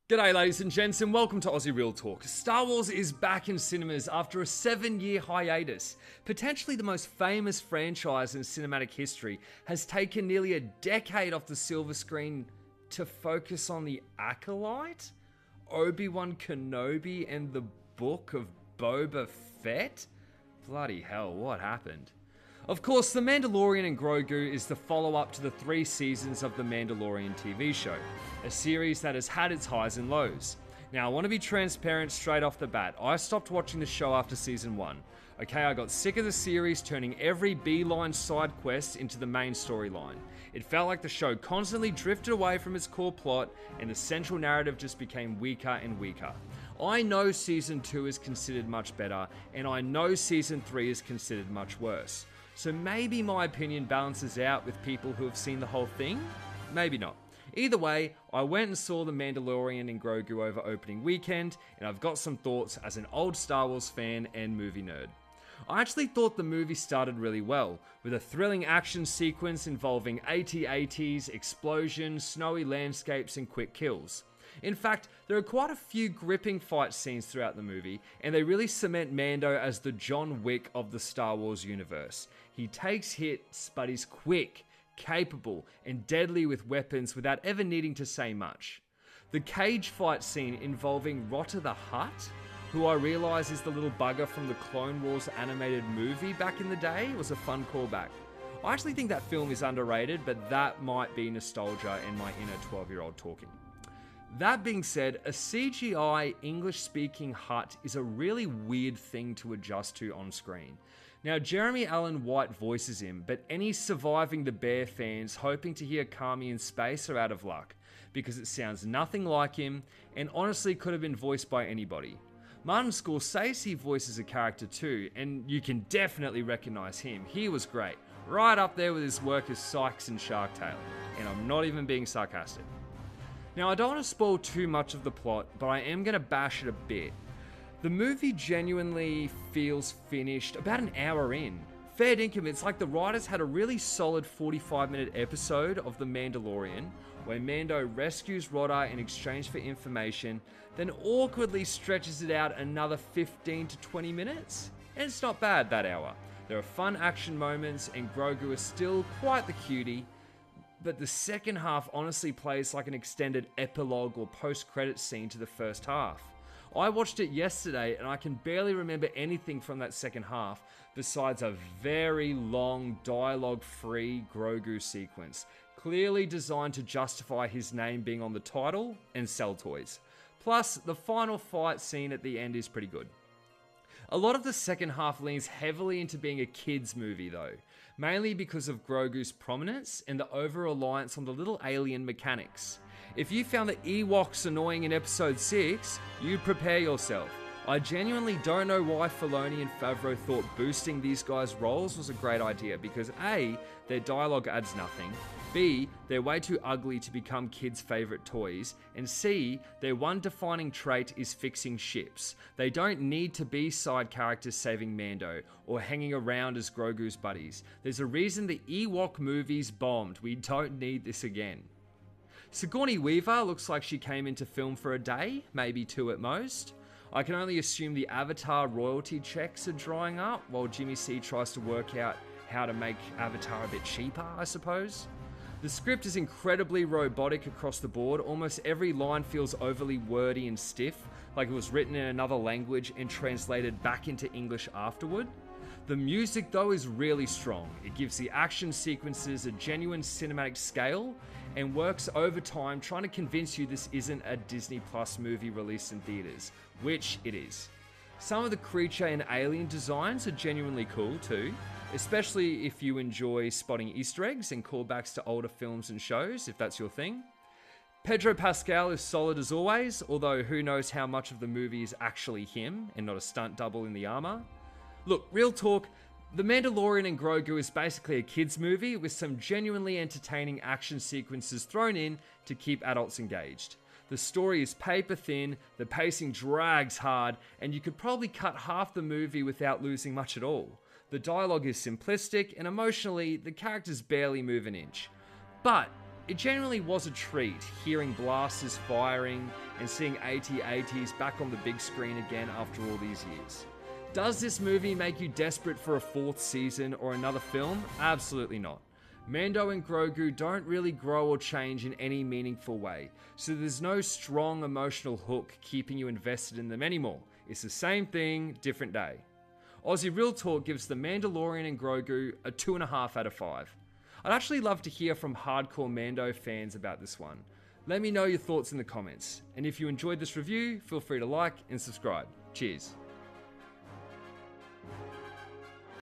G'day ladies and gents and welcome to Aussie Real Talk. Star Wars is back in cinemas after a 7-year hiatus. Potentially the most famous franchise in cinematic history has taken nearly a decade off the silver screen to focus on the Acolyte, Obi-Wan Kenobi and the Book of Boba Fett? Bloody hell, what happened? Of course, The Mandalorian and Grogu is the follow-up to the 3 seasons of the Mandalorian TV show, a series that has had its highs and lows. Now, I want to be transparent straight off the bat. I stopped watching the show after season 1. Okay, I got sick of the series turning every B-line side quest into the main storyline. It felt like the show constantly drifted away from its core plot and the central narrative just became weaker and weaker. I know season 2 is considered much better, and I know season 3 is considered much worse. So maybe my opinion balances out with people who have seen the whole thing? Maybe not. Either way, I went and saw The Mandalorian and Grogu over opening weekend, and I've got some thoughts as an old Star Wars fan and movie nerd. I actually thought the movie started really well, with a thrilling action sequence involving AT-ATs, explosions, snowy landscapes, and quick kills. In fact, there are quite a few gripping fight scenes throughout the movie, and they really cement Mando as the John Wick of the Star Wars universe. He takes hits, but is quick, capable, and deadly with weapons without ever needing to say much. The cage fight scene involving Rotter the Hutt, who I realise is the little bugger from the Clone Wars animated movie back in the day, was a fun callback. I actually think that film is underrated, but that might be nostalgia and my inner 12-year-old talking. That being said, a CGI English-speaking Hutt is a really weird thing to adjust to on screen. Now, Jeremy Allen White voices him, but any Surviving the Bear fans hoping to hear Kami in space are out of luck, because it sounds nothing like him, and honestly could have been voiced by anybody. Martin Scorsese voices a character too, and you can definitely recognise him. He was great, right up there with his work as Sykes in Shark Tale, and I'm not even being sarcastic. Now, I don't want to spoil too much of the plot, but I am going to bash it a bit. The movie genuinely feels finished about an hour in. Fair dinkum, it's like the writers had a really solid 45-minute episode of The Mandalorian, where Mando rescues Rotter in exchange for information, then awkwardly stretches it out another 15 to 20 minutes. And it's not bad, that hour. There are fun action moments, and Grogu is still quite the cutie, but the second half honestly plays like an extended epilogue or post-credits scene to the first half. I watched it yesterday and I can barely remember anything from that second half besides a very long dialogue-free Grogu sequence, clearly designed to justify his name being on the title and sell toys. Plus, the final fight scene at the end is pretty good. A lot of the second half leans heavily into being a kids movie though, mainly because of Grogu's prominence and the over-reliance on the little alien mechanics. If you found the Ewoks annoying in episode 6, you prepare yourself. I genuinely don't know why Filoni and Favreau thought boosting these guys' roles was a great idea, because A, their dialogue adds nothing, B, they're way too ugly to become kids' favourite toys, and C, their one defining trait is fixing ships. They don't need to be side characters saving Mando, or hanging around as Grogu's buddies. There's a reason the Ewok movies bombed. We don't need this again. Sigourney Weaver looks like she came into film for a day, maybe 2 at most. I can only assume the Avatar royalty checks are drying up, while Jimmy C tries to work out how to make Avatar a bit cheaper, I suppose. The script is incredibly robotic across the board. Almost every line feels overly wordy and stiff, like it was written in another language and translated back into English afterward. The music, though, is really strong. It gives the action sequences a genuine cinematic scale and works overtime trying to convince you this isn't a Disney Plus movie released in theaters, which it is. Some of the creature and alien designs are genuinely cool too, especially if you enjoy spotting Easter eggs and callbacks to older films and shows, if that's your thing. Pedro Pascal is solid as always, although who knows how much of the movie is actually him and not a stunt double in the armor. Look, real talk, The Mandalorian and Grogu is basically a kids movie with some genuinely entertaining action sequences thrown in to keep adults engaged. The story is paper thin, the pacing drags hard, and you could probably cut half the movie without losing much at all. The dialogue is simplistic, and emotionally, the characters barely move an inch. But It genuinely was a treat hearing blasters firing and seeing AT-ATs back on the big screen again after all these years. Does this movie make you desperate for a fourth season or another film? Absolutely not. Mando and Grogu don't really grow or change in any meaningful way, so there's no strong emotional hook keeping you invested in them anymore. It's the same thing, different day. Aussie Real Talk gives The Mandalorian and Grogu a 2.5 out of 5. I'd actually love to hear from hardcore Mando fans about this one. Let me know your thoughts in the comments, and if you enjoyed this review, feel free to like and subscribe. Cheers.